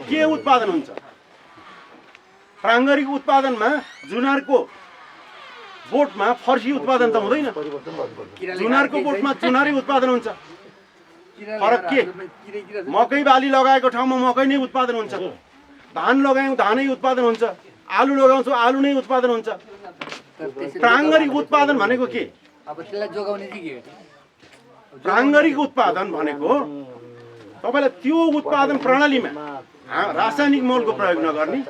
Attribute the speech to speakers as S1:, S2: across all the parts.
S1: के उत्पादन हुन्छ? प्राङ्गारिक उत्पादनमा जुनारको बोटमा फर्सी उत्पादन त हुँदैन, जुनारको बोटमा चुनारी उत्पादन हुन्छ। फरक के? मकै बाली लगाएको ठाउँमा मकै नै उत्पादन हुन्छ, धान लगायौँ धानै उत्पादन हुन्छ, आलु लगाउँछौ आलु नै उत्पादन हुन्छ। प्राङ्गारिक उत्पादन भनेको के? प्राङ्गारिक उत्पादन भनेको तपाईलाई त्यो उत्पादन प्रणालीमा रासायनिक मलको प्रयोग नगर्ने,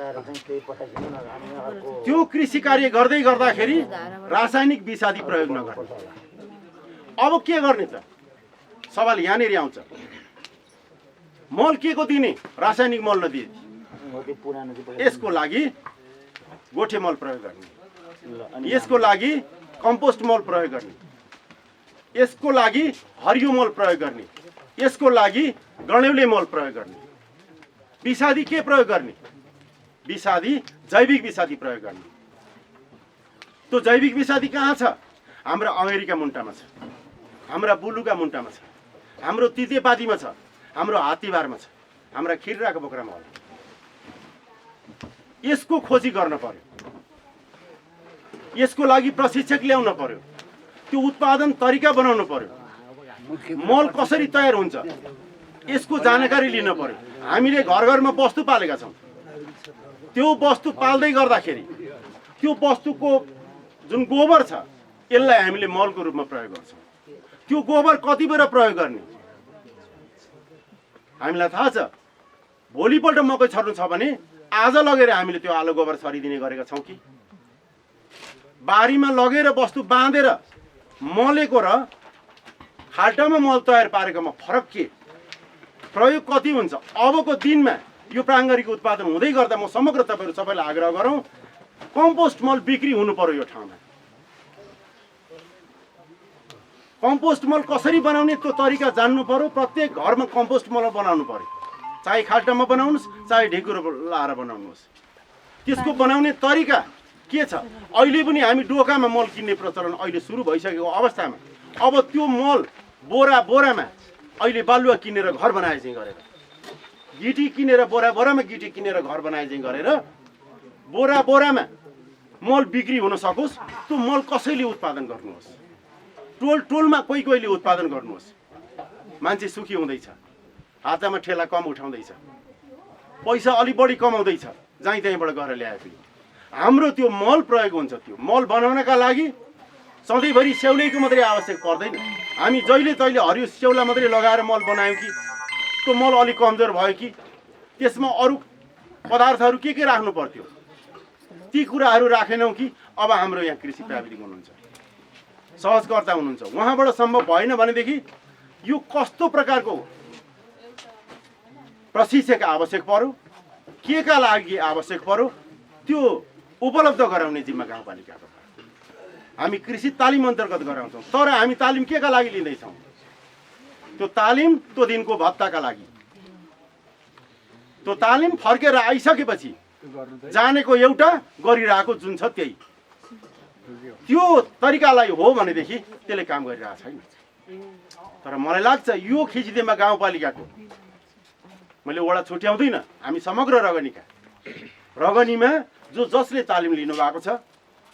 S1: त्यो कृषि कार्य गर्दै गर्दाखेरि रासायनिक विषादी प्रयोग नगर्ने। अब के गर्ने त? सवाल यहाँनिर आउँछ, मल के को दिने? रासायनिक मल नदिए यसको लागि गोठे मल प्रयोग गर्ने, यसको लागि कम्पोस्ट मल प्रयोग गर्ने, यसको लागि हरियो मल प्रयोग गर्ने, यसको लागि गणेउले मल प्रयोग गर्ने। विषादी के प्रयोग गर्ने? विषादी जैविक विषादी प्रयोग गर्ने। त्यो जैविक विषादी कहाँ छ? हाम्रा अमेरिका मुन्टामा छ, हाम्रा बुलुका मुन्टामा छ, हाम्रो तितेपातीमा छ, हाम्रो हात्तीबारमा छ, हाम्रा खिर्राको बोक्रामा होला। यसको खोजी गर्न पर्यो, यसको लागि प्रशिक्षक ल्याउन पर्यो, त्यो उत्पादन तरिका बनाउनु पर्यो, मल कसरी तयार हुन्छ यसको जानकारी लिन पर्यो। हामीले घर घरमा वस्तु पालेका छौँ, त्यो वस्तु पाल्दै गर्दाखेरि त्यो वस्तुको जुन गोबर छ यसलाई हामीले मलको रूपमा प्रयोग गर्छौँ। त्यो गोबर कति बेर प्रयोग गर्ने हामीलाई थाहा छ। भोलिपल्ट मकै छर्नु छ भने आज लगेर हामीले त्यो आलो गोबर छरिदिने गरेका छौँ कि? बारीमा लगेर वस्तु बाँधेर मलेको र खाल्टामा मल तयार पारेकोमा फरक के? प्रयोग कति हुन्छ? अबको दिनमा यो प्राङ्गारिक उत्पादन हुँदै गर्दा म समग्र तपाईँहरू सबैलाई आग्रह गरौँ, कम्पोस्ट मल बिक्री हुनु पर्यो यो ठाउँमा। कम्पोस्ट मल कसरी बनाउने त्यो तरिका जान्नु पर्यो। प्रत्येक घरमा कम्पोस्ट मल बनाउनु पर्यो, चाहे खाल्टामा बनाउनुहोस् चाहे ढेकुरो लाएर बनाउनुहोस्। त्यसको बनाउने तरिका के छ? अहिले पनि हामी डोकामा मल किन्ने प्रचलन अहिले सुरु भइसकेको अवस्थामा अब त्यो मल बोरा बोरामा अहिले बालुवा किनेर घर बनाए चाहिँ गरेर, गिटी किनेर बोरा बोरामा गिटी किनेर घर बनाए चाहिँ गरेर बोरा बोरामा मल बिक्री हुन सकोस्। त्यो मल कसैले उत्पादन गर्नुहोस्, टोल टोलमा कोही कोहीले उत्पादन गर्नुहोस्। मान्छे सुखी हुँदैछ, हातमा ठेला कम उठाउँदैछ, पैसा अलि बढी कमाउँदैछ, जहीँ त्यहीँबाट गएर ल्याए पनि हाम्रो त्यो मल प्रयोग हुन्छ। त्यो मल बनाउनका लागि सधैँभरि स्याउलेको मात्रै आवश्यक पर्दैन। हामी जहिले तहिले हरियो स्याउला मात्रै लगाएर मल बनायौँ कि त्यो मल अलिक कमजोर भयो कि त्यसमा अरू पदार्थहरू के राख्नु पर्थ्यो, ती कुराहरू राखेनौँ कि अब हाम्रो यहाँ कृषि प्राविधिक हुनुहुन्छ, सहजकर्ता हुनुहुन्छ, उहाँबाट सम्भव भएन भनेदेखि यो कस्तो प्रकारको प्रशिक्षक आवश्यक पर्यो, के का लागि आवश्यक पर्यो त्यो उपलब्ध गराउने जिम्मा गाउँपालिकाको। हामी कृषि तालिम अन्तर्गत गराउँछौँ, तर हामी तालिम के का लागि लिँदैछौँ? त्यो तालिम त्यो दिनको भत्ताका लागि। त्यो तालिम फर्केर आइसकेपछि जानेको एउटा, गरिरहेको जुन छ त्यही। त्यो तरिकालाई हो भनेदेखि त्यसले काम गरिरहेको छैन। तर मलाई लाग्छ यो खिचिदिएमा गाउँपालिकाको, मैले वडा छुट्याउँदिनँ, हामी समग्र रगनीका रगनीमा जसले तालिम लिनुभएको छ,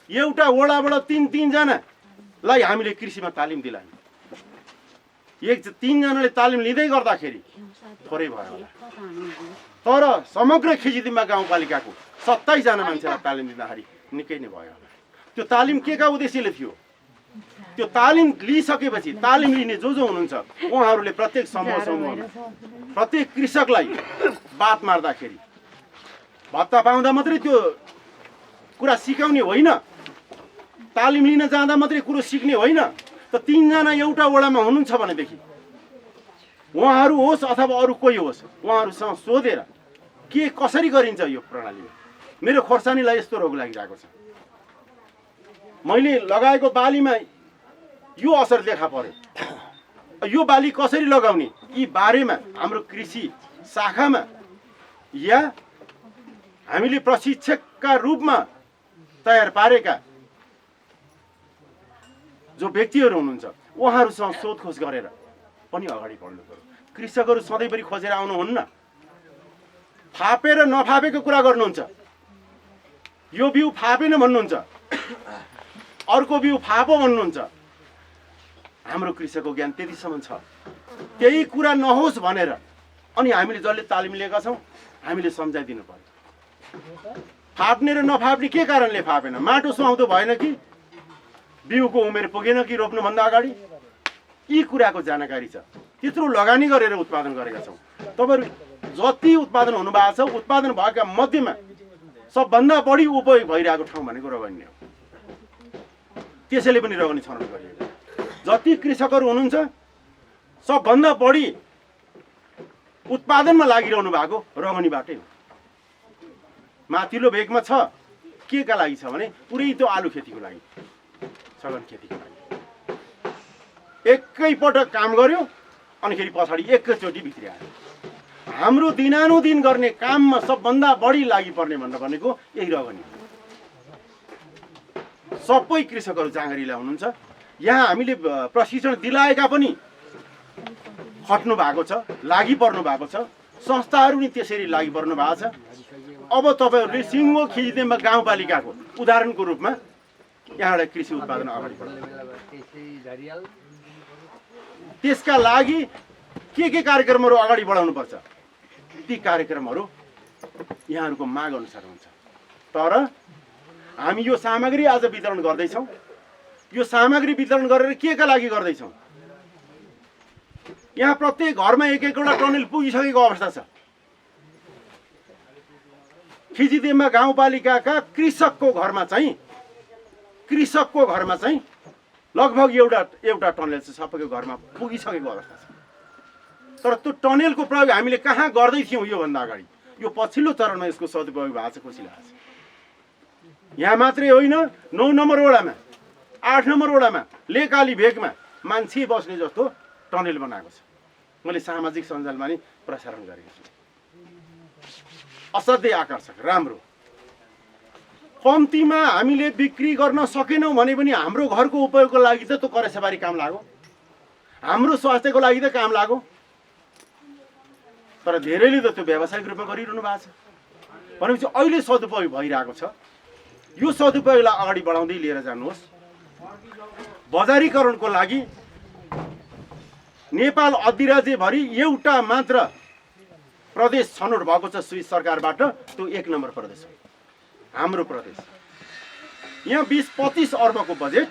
S1: एउटा वडाबाट तीनजनालाई हामीले कृषिमा तालिम दिलायौँ। तीनजनाले तालिम लिँदै गर्दाखेरि थोरै भयो होला, तर समग्र खिचिदिएमा गाउँपालिकाको 27 जना मान्छेलाई तालिम दिँदाखेरि निकै नै भयो होला। त्यो तालिम के का उद्देश्यले थियो? त्यो तालिम लिइसकेपछि तालिम लिने जो हुनुहुन्छ उहाँहरूले प्रत्येक समूह प्रत्येक कृषकलाई बात मार्दाखेरि भत्ता पाउँदा मात्रै त्यो कुरा सिकाउने होइन, तालिम लिन जाँदा मात्रै कुरो सिक्ने होइन। त तीनजना एउटा वडामा हुनुहुन्छ भनेदेखि उहाँहरू होस् अथवा अरू कोही होस्, उहाँहरूसँग सोधेर के कसरी गरिन्छ यो प्रणालीमा। मेरो खोर्सानीलाई यस्तो रोग लागिरहेको छ, मैले लगाएको बालीमा यो असर देखा पर्यो, यो बाली कसरी लगाउने, यी बारेमा हाम्रो कृषि शाखामा या हामीले प्रशिक्षकका रूपमा तयार पारेका जो व्यक्तिहरू हुनुहुन्छ उहाँहरूसँग सोधखोज गरेर पनि अगाडि बढ्नु पर्यो। कृषकहरू सधैँभरि खोजेर आउनुहुन्न, फापेर नफापेको कुरा गर्नुहुन्छ। यो बिउ फापेन भन्नुहुन्छ, अर्को बिउ फापो भन्नुहुन्छ। हाम्रो कृषकको ज्ञान त्यतिसम्म छ। त्यही कुरा नहोस् भनेर अनि हामीले जसले तालिम लिएका छौँ हामीले सम्झाइदिनु पर्यो। फाप्ने र नफाप्ने के कारणले फापेन? माटो सुहाउँदो भएन कि, बिउको उमेर पुगेन कि रोप्नुभन्दा अगाडि? यी कुराको जानकारी छ। त्यत्रो लगानी गरेर उत्पादन गरेका छौँ। तपाईँहरू जति उत्पादन हुनुभएको छ, उत्पादन भएका मध्येमा सबभन्दा बढी उपयोग भइरहेको ठाउँ भनेको रगनी हो। त्यसैले पनि रगनी छनौट गरिएको। जति कृषकहरू हुनुहुन्छ सबभन्दा बढी उत्पादनमा लागिरहनु भएको रगनीबाटै हो। माथिल्लो भेगमा छ के का लागि छ भने पुरै त्यो आलु खेतीको लागि, सघन खेतीको लागि। एकैपटक काम गर्यो अनि फेरि पछाडि एकैचोटि भित्रिआयो। हाम्रो दिनानुदिन गर्ने काममा सबभन्दा बढी लागि पर्ने भनेको यही रगनी हो। सबै कृषकहरू जाँगरिला हुनुहुन्छ। यहाँ हामीले प्रशिक्षण दिलाएका पनि खट्नु भएको छ, लागि पर्नु भएको छ। संस्थाहरू पनि त्यसरी लागि पर्नु भएको छ। अब तपाईँहरूले सिङ्गो खिचिदेमा गाउँपालिकाको उदाहरणको रूपमा यहाँबाट कृषि उत्पादन अगाडि बढाउनु। त्यसका लागि के कार्यक्रमहरू अगाडि बढाउनुपर्छ, ती कार्यक्रमहरू यहाँहरूको माग अनुसार हुन्छ। तर हामी यो सामग्री आज वितरण गर्दैछौँ। यो सामग्री वितरण गरेर के का लागि गर्दैछौँ? यहाँ प्रत्येक घरमा एक एकवटा टनेल पुगिसकेको अवस्था छ। खिचिदेमा गाउँपालिकाका कृषकको घरमा चाहिँ लगभग एउटा टनेल चाहिँ सबैको घरमा पुगिसकेको अवस्था छ। तर त्यो टनेलको प्रयोग हामीले कहाँ गर्दै थियौँ योभन्दा अगाडि? यो पछिल्लो चरणमा यसको सदुपयोग भएको छ, खुसी लागेको छ। यहाँ मात्रै होइन, 9 नम्बर वडामा, 8 नम्बर वडामा, लेकाली भेगमा मान्छे बस्ने जस्तो टनेल बनाएको छ। मैले सामाजिक सञ्जालमा नि प्रसारण गरेको छु। असाध्यै आकर्षक, राम्रो। कम्तीमा हामीले बिक्री गर्न सकेनौँ भने पनि हाम्रो घरको उपयोगको लागि त त्यो करेसाबारी काम लाग्यो, हाम्रो स्वास्थ्यको लागि त काम लाग्यो। तर धेरैले त त्यो व्यावसायिक रूपमा गरिरहनु भएको छ। भनेपछि अहिले सदुपयोग भइरहेको छ। यो सदुपयोगलाई अगाडि बढाउँदै लिएर जानुहोस्। बजारीकरणको लागि नेपाल अधिराज्यभरि एउटा मात्र प्रदेश छनौट भएको छ स्विस सरकारबाट। त्यो 1 नम्बर प्रदेश हो, हाम्रो प्रदेश। यहाँ 20-25 अर्बको बजेट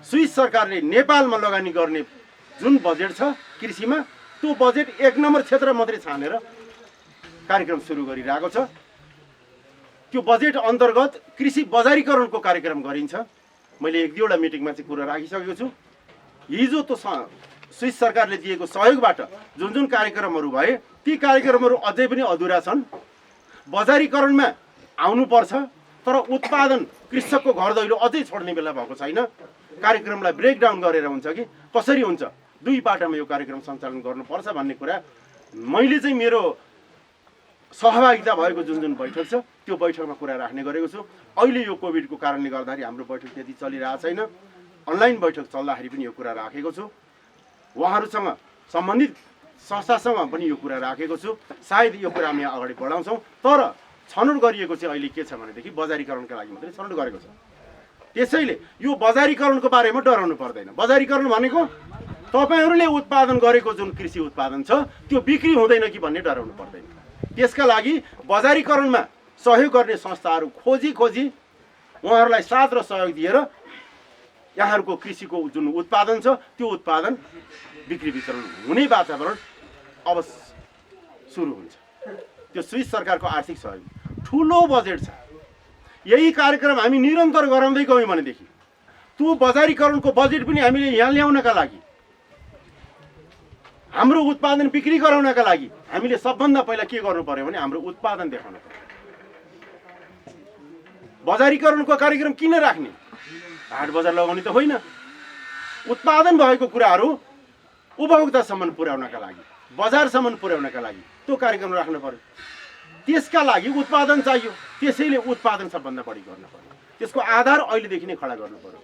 S1: स्विस सरकारले नेपालमा लगानी गर्ने जुन बजेट छ कृषिमा, त्यो बजेट 1 नम्बर क्षेत्र मात्रै छानेर कार्यक्रम सुरु गरिरहेको छ। त्यो बजेट अन्तर्गत कृषि बजारीकरणको कार्यक्रम गरिन्छ। मैले 1-2वटा मिटिङमा चाहिँ कुरा राखिसकेको छु। हिजो त्यो स्विस सरकारले दिएको सहयोगबाट जुन जुन कार्यक्रमहरू भए, ती कार्यक्रमहरू अझै पनि अधुरा छन्। बजारीकरणमा आउनुपर्छ, तर उत्पादन कृषकको घर दैलो अझै छोड्ने बेला भएको छैन। कार्यक्रमलाई ब्रेकडाउन गरेर हुन्छ कि कसरी हुन्छ, 2 पाटामा यो कार्यक्रम सञ्चालन गर्नुपर्छ भन्ने कुरा मैले चाहिँ मेरो सहभागिता भएको जुन बैठक छ त्यो बैठकमा कुरा राख्ने गरेको छु। अहिले यो कोभिडको कारणले गर्दाखेरि हाम्रो बैठक त्यति चलिरहेको छैन। अनलाइन बैठक चल्दाखेरि पनि यो कुरा राखेको छु। उहाँहरूसँग सम्बन्धित संस्थासँग पनि यो कुरा राखेको छु। सायद यो कुरा हामी अगाडि बढाउँछौँ। तर छनौट गरिएको चाहिँ अहिले के छ भनेदेखि बजारीकरणका लागि मात्रै छनौट गरेको छ। त्यसैले यो बजारीकरणको बारेमा डराउनु पर्दैन। बजारीकरण भनेको तपाईँहरूले उत्पादन गरेको जुन कृषि उत्पादन छ त्यो बिक्री हुँदैन कि भन्ने डराउनु पर्दैन। त्यसका लागि बजारीकरणमा सहयोग गर्ने संस्थाहरू खोजी उहाँहरूलाई साथ र सहयोग दिएर यहाँहरूको कृषिको जुन उत्पादन छ त्यो उत्पादन बिक्री वितरण हुने वातावरण अब सुरु हुन्छ। त्यो स्विस सरकारको आर्थिक सहयोग ठुलो बजेट छ। यही कार्यक्रम हामी निरन्तर गराउँदै गयौँ भनेदेखि त्यो बजारीकरणको बजेट पनि हामीले यहाँ ल्याउनका लागि, हाम्रो उत्पादन बिक्री गराउनका लागि हामीले सबभन्दा पहिला के गर्नु पर्यो भने हाम्रो उत्पादन देखाउनु पर्यो। बजारीकरणको कार्यक्रम किन राख्ने? हाट बजार लगाउने त होइन, उत्पादन भएको कुराहरू उपभोक्तासम्म पुर्याउनका लागि, बजारसम्म पुर्याउनका लागि त्यो कार्यक्रम राख्नु पर्यो। त्यसका लागि उत्पादन चाहियो। त्यसैले उत्पादन सबभन्दा बढी गर्नु पर्यो। त्यसको आधार अहिलेदेखि नै खडा गर्नु पर्यो।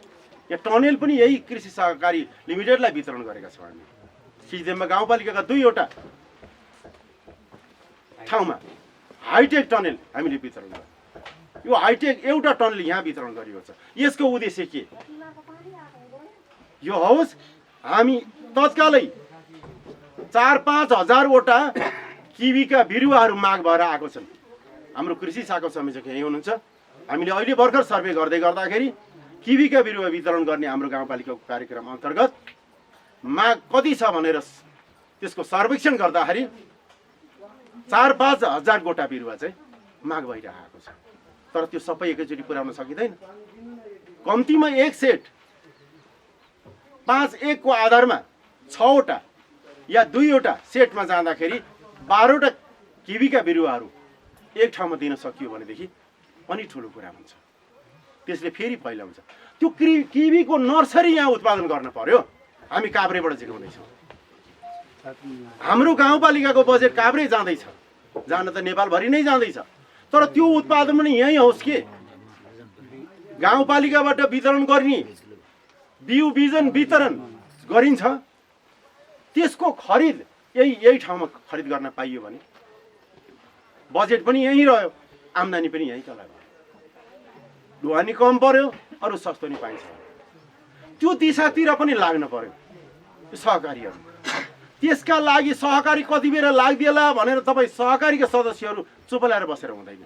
S1: यहाँ टनेल पनि यही कृषि सहकारी लिमिटेडलाई वितरण गरेका छौँ हामी। खिचिदेमा गाउँपालिकाका 2वटा ठाउँमा हाइटेक टनल हामीले वितरण गर्यौँ। यो हाइटेक एउटा टनल यहाँ वितरण गरिएको छ। यसको उद्देश्य के? यो होस् हामी तत्कालै 4-5 हजारवटा किवीका बिरुवाहरू माग भएर आएको छन्। हाम्रो कृषि शाखा संयोजक यही हुनुहुन्छ। हामीले अहिले भर्खर सर्वे गर्दै गर्दाखेरि किवीका बिरुवा वितरण गर्ने हाम्रो गाउँपालिकाको कार्यक्रम अन्तर्गत माग कति छ भनेर त्यसको सर्वेक्षण गर्दाखेरि 4-5 हजार गोटा बिरुवा चाहिँ माग भइरहेको छ। तर त्यो सबै एकैचोटि पुर्याउन सकिँदैन। कम्तीमा एक सेट 5-1 को आधारमा 6वटा या 2वटा सेटमा जाँदाखेरि 12वटा किवीका बिरुवाहरू एक ठाउँमा दिन सकियो भनेदेखि पनि ठुलो कुरा हुन्छ। त्यसले फेरि फैलाउँछ। त्यो किवीको नर्सरी यहाँ उत्पादन गर्न पर्यो। हामी काभ्रेबाट झिकाउँदैछौँ। हाम्रो गाउँपालिकाको बजेट काभ्रे जाँदैछ, जान त नेपालभरि नै जाँदैछ। तर त्यो उत्पादन पनि यहीँ होस् कि गाउँपालिकाबाट वितरण गर्ने बिउ बिजन वितरण गरिन्छ, त्यसको खरिद यही ठाउँमा खरिद गर्न पाइयो भने बजेट पनि यहीँ रह्यो, आम्दानी पनि यहीँ तल भयो, ढुवानी कम पर्यो, अरू सस्तो नि पाइन्छ। त्यो दिशातिर पनि लाग्न पर्यो सहकारीहरू। त्यसका लागि सहकारी कति बेर लाग्दिएला भनेर तपाईँ सहकारीका सदस्यहरू चुप लाएर बसेर हुँदैन।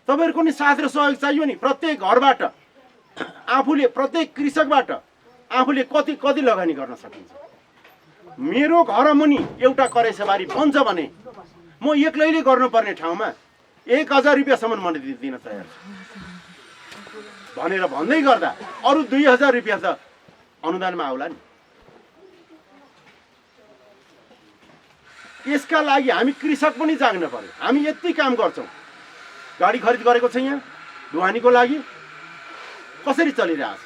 S1: तपाईँहरूको नि साथ र सहयोग चाहियो नि। प्रत्येक घरबाट आफूले, प्रत्येक कृषकबाट आफूले कति कति लगानी गर्न सकिन्छ। मेरो घर मुनि एउटा करेसाबारी बन्छ भने म एक्लैले गर्नुपर्ने ठाउँमा 1000 रुपियाँसम्म मैले दिन तयार छु भनेर भन्दै गर्दा अरू 2000 रुपियाँ त अनुदानमा आउला नि। यसका लागि हामी कृषक पनि जाग्न पर्यो। हामी यति काम गर्छौँ, गाडी खरिद गरेको छ, यहाँ ढुवानीको लागि कसरी चलिरहेछ,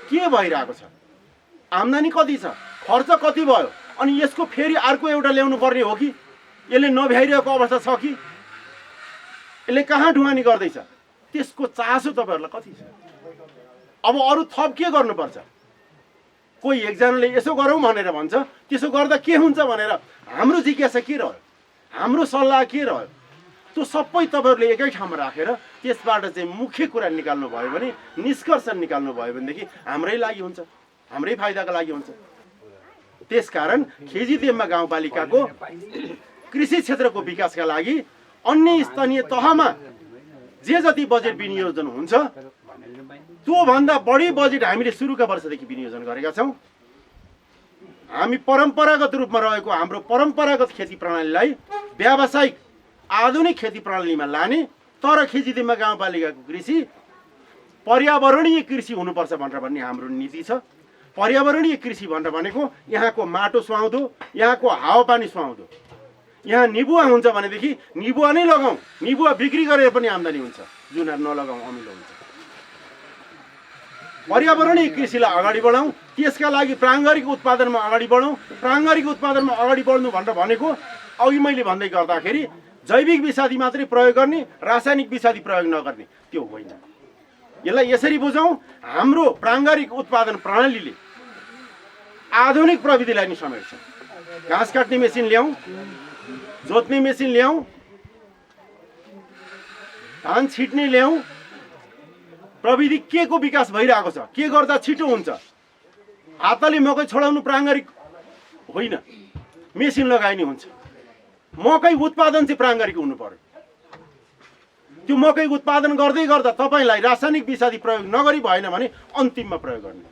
S1: के भइरहेको छ, आम्दानी कति छ, खर्च कति भयो, अनि यसको फेरि अर्को एउटा ल्याउनु पर्ने हो कि यसले नभ्याइरहेको अवस्था छ कि यसले कहाँ ढुवानी गर्दैछ, त्यसको चासो तपाईँहरूलाई कति छ। अब अरू थप के गर्नुपर्छ? कोही एकजनाले यसो गरौँ भनेर भन्छ, त्यसो गर्दा के हुन्छ भनेर हाम्रो जिज्ञासा के रह्यो, हाम्रो सल्लाह के रह्यो, त्यो सबै तपाईँहरूले एकै ठाउँमा राखेर त्यसबाट चाहिँ मुख्य कुरा निकाल्नु भयो भने, निष्कर्ष निकाल्नु भयो भनेदेखि हाम्रै लागि हुन्छ, हाम्रै फाइदाको लागि हुन्छ। त्यसकारण खेजीदेवमा गाउँपालिकाको कृषि क्षेत्रको विकासका लागि अन्य स्थानीय तहमा जे जति बजेट विनियोजन हुन्छ त्योभन्दा बढी बजेट हामीले सुरुका वर्षदेखि विनियोजन गरेका छौँ। हामी परम्परागत रूपमा रहेको हाम्रो परम्परागत खेती प्रणालीलाई व्यावसायिक आधुनिक खेती प्रणालीमा लाने, तर खेजीदेवमा गाउँपालिकाको कृषि पर्यावरणीय कृषि हुनुपर्छ भनेर भन्ने हाम्रो नीति छ। पर्यावरणीय कृषि भनेर भनेको यहाँको माटो सुहाउँदो, यहाँको हावापानी सुहाउँदो। यहाँ निबुवा हुन्छ भनेदेखि निबुवा नै लगाउँ, निबुवा बिक्री गरेर पनि आम्दानी हुन्छ, जुनहरू नलगाउँ अमिलो हुन्छ। पर्यावरणीय कृषिलाई अगाडि बढाउँ, त्यसका लागि प्राङ्गारिक उत्पादनमा अगाडि बढौँ। प्राङ्गारिक उत्पादनमा अगाडि बढ्नु भनेर भनेको अघि मैले भन्दै गर्दाखेरि जैविक विषादी मात्रै प्रयोग गर्ने, रासायनिक विषादी प्रयोग नगर्ने त्यो होइन। यसलाई यसरी बुझौँ, हाम्रो प्राङ्गारिक उत्पादन प्रणालीले आधुनिक प्रविधिलाई नि समेट्छ। घाँस काट्ने मेसिन ल्याउँ, जोत्ने मेसिन ल्याउँ, धान छिट्ने ल्याउँ, प्रविधि के को विकास भइरहेको छ, के गर्दा छिटो हुन्छ। हातले मकै छोडाउनु प्राङ्गारिक होइन, मेसिन लगाइने हुन्छ। मकै उत्पादन चाहिँ प्राङ्गारिक हुनु पर्यो। त्यो मकै उत्पादन गर्दै गर्दा तपाईँलाई रासायनिक विषादी प्रयोग नगरी भएन भने अन्तिममा प्रयोग गर्ने।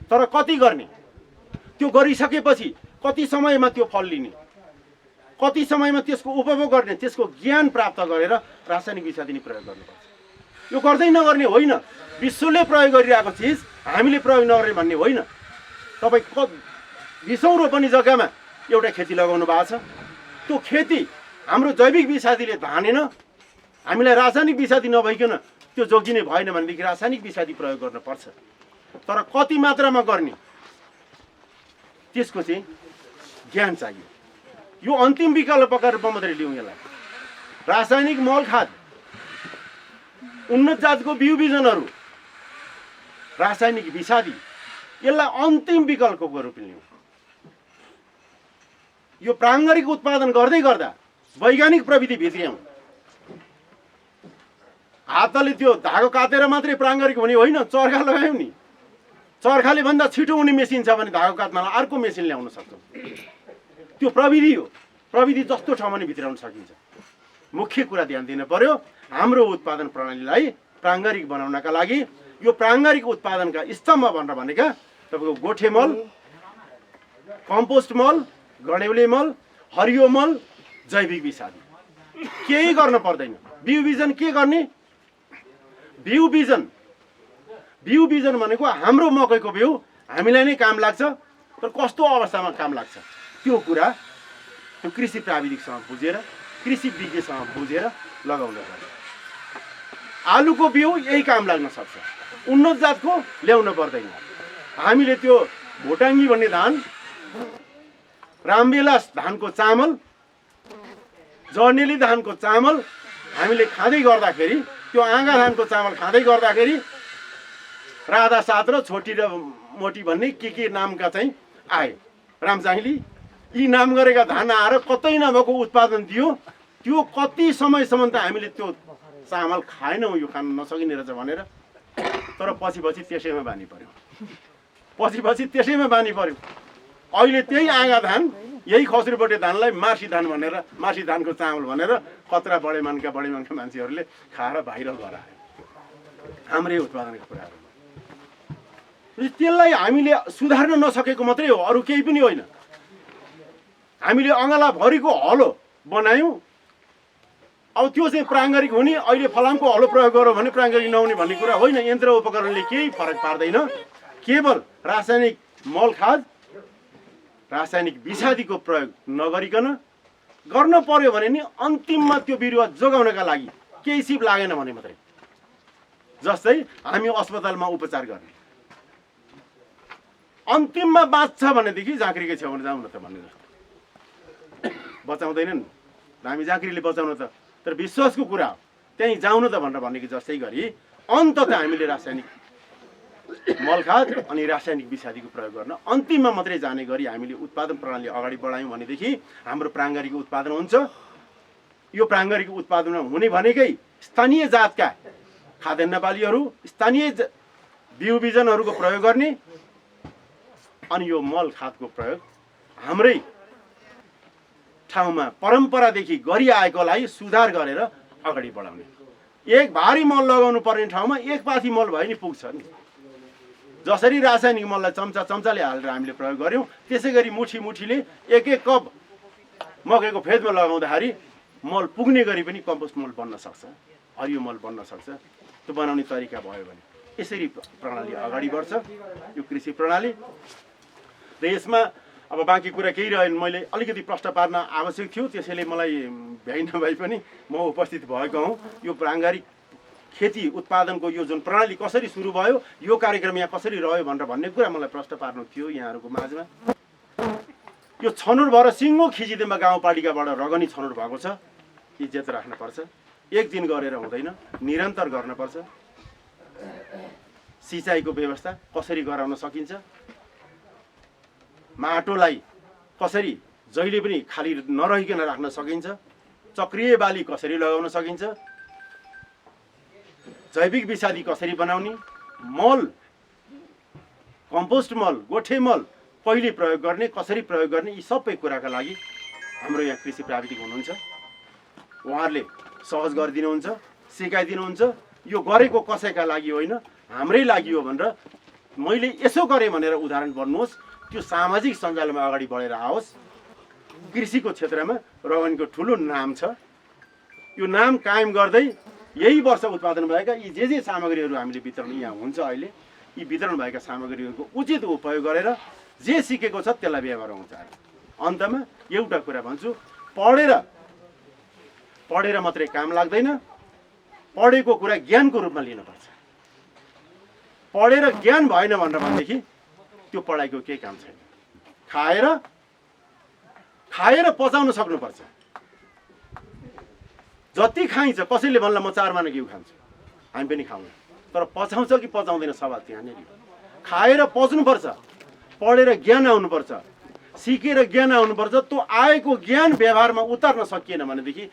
S1: तर कति गर्ने, त्यो गरिसकेपछि कति समयमा त्यो फल लिने, कति समयमा त्यसको उपभोग गर्ने, त्यसको ज्ञान प्राप्त गरेर रासायनिक विषादी नै प्रयोग गर्नुपर्छ। यो गर्दै नगर्ने होइन, विश्वले प्रयोग गरिरहेको चिज हामीले प्रयोग नगर्ने भन्ने होइन। तपाईँ 20औं रोपनी जग्गामा एउटा खेती लगाउनु भएको छ, त्यो खेती हाम्रो जैविक विषादीले धानेन, हामीलाई रासायनिक विषादी नभइकन त्यो जोगिने भएन भनेदेखि रासायनिक विषादी प्रयोग गर्नुपर्छ। तर कति मात्रामा गर्ने त्यसको चाहिँ ज्ञान चाहियो। यो अन्तिम विकल्पका रूपमा मात्रै लिउँ यसलाई। रासायनिक मल खाद, उन्नत जातको बिउ बिजनहरू, रासायनिक विषादी, यसलाई अन्तिम विकल्पको रूपमा लिउँ। यो प्राङ्गारिक उत्पादन गर्दै गर्दा वैज्ञानिक प्रविधि भित्र्याउँ। हातले त्यो धागो काटेर मात्रै प्राङ्गारिक हुने होइन, चर्खा लगायौँ नि। चर्खाले भन्दा छिटो हुने मेसिन छ भने धागो काट्नलाई अर्को मेसिन ल्याउन सक्छौँ। त्यो प्रविधि हो। प्रविधि जस्तो ठाउँमा नि भित्राउन सकिन्छ। मुख्य कुरा ध्यान दिन पर्यो, हाम्रो उत्पादन प्रणालीलाई प्राङ्गारिक बनाउनका लागि यो प्राङ्गारिक उत्पादनका स्तम्भ भनेर भनेका तपाईँको गोठे मल, कम्पोस्ट मल, गडेउले मल, हरियो मल, जैविक विषादी। केही गर्न पर्दैन। बिउ बिजन के गर्ने? बिउ बिजन भनेको हाम्रो मकैको बिउ हामीलाई नै काम लाग्छ, तर कस्तो अवस्थामा काम लाग्छ त्यो कुरा त्यो कृषि प्राविधिकसँग बुझेर, कृषि विज्ञसँग बुझेर लगाउनु पर्छ। आलुको बिउ यही काम लाग्न सक्छ, उन्नत जातको ल्याउन पर्दैन। हामीले त्यो भोटाङ्गी भन्ने धान, रामबेलास धानको चामल, जर्नेली धानको चामल हामीले खाँदै गर्दाखेरि, त्यो आँगा धानको चामल खाँदै गर्दाखेरि राधा सात र छोटी र मोटी भन्ने के नामका चाहिँ आए। रामचाहिली यी नाम गरेका धान आएर कतै नभएको उत्पादन दियो। त्यो कति समयसम्म त हामीले त्यो चामल खाएनौँ, यो खान नसकिने रहेछ भनेर। तर पछि त्यसैमा बानी पर्यो। अहिले त्यही आँगा धान, यही खस्रुपट्टि धानलाई मार्सी धान भनेर, मार्सी धानको चामल भनेर कत्रा बडेमानका मान्छेहरूले खाएर भाइरल गराए हाम्रै उत्पादनका कुराहरू। त्यसलाई हामीले सुधार्न नसकेको मात्रै हो, अरू केही पनि होइन। हामीले अँगालाभरिको हलो बनायौँ, अब त्यो चाहिँ प्राङ्गारिक हुने। अहिले फलामको हलो प्रयोग गरौँ भने प्राङ्गारिक नहुने भन्ने कुरा होइन। यन्त्र उपकरणले केही फरक पार्दैन। केवल रासायनिक मल खाद, रासायनिक विषादीको प्रयोग नगरिकन गर्न पर्यो भने नि अन्तिममा त्यो बिरुवा जोगाउनका लागि केही सिप लागेन भने मात्रै। जस्तै हामी अस्पतालमा उपचार गर्ने, अन्तिममा बाँच्छ भनेदेखि झाँक्रीकै छेउमा जाउँ न त भन्ने जस्तो। बचाउँदैनन् हामी झाँक्रीले बचाउन त, तर विश्वासको कुरा हो त्यहीँ जाउँ न त भनेर भनेको जस्तै गरी अन्तत हामीले रासायनिक मलखाद अनि रासायनिक विषादीको प्रयोग गर्न अन्तिममा मात्रै जाने गरी हामीले उत्पादन प्रणाली अगाडि बढायौँ भनेदेखि हाम्रो प्राङ्गारिक उत्पादन हुन्छ। यो प्राङ्गारिक उत्पादन हुने भनेकै स्थानीय जातका खाद्यान्न बालीहरू, स्थानीय बिउ बिजनहरूको प्रयोग गर्ने, अनि यो मल खादको प्रयोग हाम्रै ठाउँमा परम्परादेखि गरिआएकोलाई सुधार गरेर अगाडि बढाउने। एक भारी मल लगाउनु पर्ने ठाउँमा एक पाथी मल भए नि पुग्छ नि। जसरी रासायनिक मललाई चम्चाले हालेर हामीले प्रयोग गऱ्यौँ, त्यसै गरी मुठीले एक कप मकैको फेदमा लगाउँदाखेरि मल पुग्ने गरी पनि कम्पोस्ट मल बन्न सक्छ, हरियो मल बन्न सक्छ। त्यो बनाउने तरिका भयो भने यसरी प्रणाली अगाडि बढ्छ यो कृषि प्रणाली। र यसमा अब बाँकी कुरा केही रहेन, मैले अलिकति प्रश्न पार्न आवश्यक थियो, त्यसैले मलाई भ्याइ नभए पनि म उपस्थित भएको हुँ। यो प्राङ्गारिक खेती उत्पादनको यो जुन प्रणाली कसरी सुरु भयो, यो कार्यक्रम यहाँ कसरी रह्यो भनेर भन्ने कुरा मलाई प्रश्न पार्नु थियो यहाँहरूको माझमा। यो छनौट भएर सिङ्गो खिचिदिमा गाउँपालिकाबाट रगनी छनौट भएको छ। इज्जत राख्नुपर्छ, एक दिन गरेर हुँदैन, निरन्तर गर्नुपर्छ। सिँचाइको व्यवस्था कसरी गराउन सकिन्छ, माटोलाई कसरी जहिले पनि खाली नरहिकन राख्न सकिन्छ, चक्रिय बाली कसरी लगाउन सकिन्छ, जैविक विषादी कसरी बनाउने, मल, कम्पोस्ट मल, गोठे मल कहिले प्रयोग गर्ने, कसरी प्रयोग गर्ने, यी सबै कुराका लागि हाम्रो यहाँ कृषि प्राविधिक हुनुहुन्छ। उहाँहरूले सहज गरिदिनुहुन्छ, सिकाइदिनुहुन्छ। यो गरेको कसैका लागि होइन, हाम्रै लागि हो भनेर मैले यसो गरेँ भनेर उदाहरण भन्नुहोस्। त्यो सामाजिक सञ्जालमा अगाडि बढेर आओस्। कृषिको क्षेत्रमा रगनीको ठुलो नाम छ। यो नाम कायम गर्दै यही वर्ष उत्पादन भएका यी जे सामग्रीहरू हामीले वितरण यहाँ हुन्छ अहिले, यी वितरण भएका सामग्रीहरूको उचित उपयोग गरेर जे सिकेको छ त्यसलाई व्यवहार हुन्छ। अन्तमा एउटा कुरा भन्छु, पढेर मात्रै काम लाग्दैन, पढेको कुरा ज्ञानको रूपमा लिनुपर्छ। पढेर ज्ञान भएन भनेर भनेदेखि त्यो पढाइको केही काम छैन। खाएर पचाउन सक्नुपर्छ। जति खाइन्छ, कसैले भन्ला म 4 माना घिउ खान्छु, हामी पनि खाउँ, तर पचाउँछ कि पचाउँदैन सवाल त्यहाँनिर। खाएर पच्नुपर्छ, पढेर ज्ञान आउनुपर्छ। सिकेर ज्ञान आउनुपर्छ। त्यो आएको ज्ञान व्यवहारमा उतार्न सकिएन भनेदेखि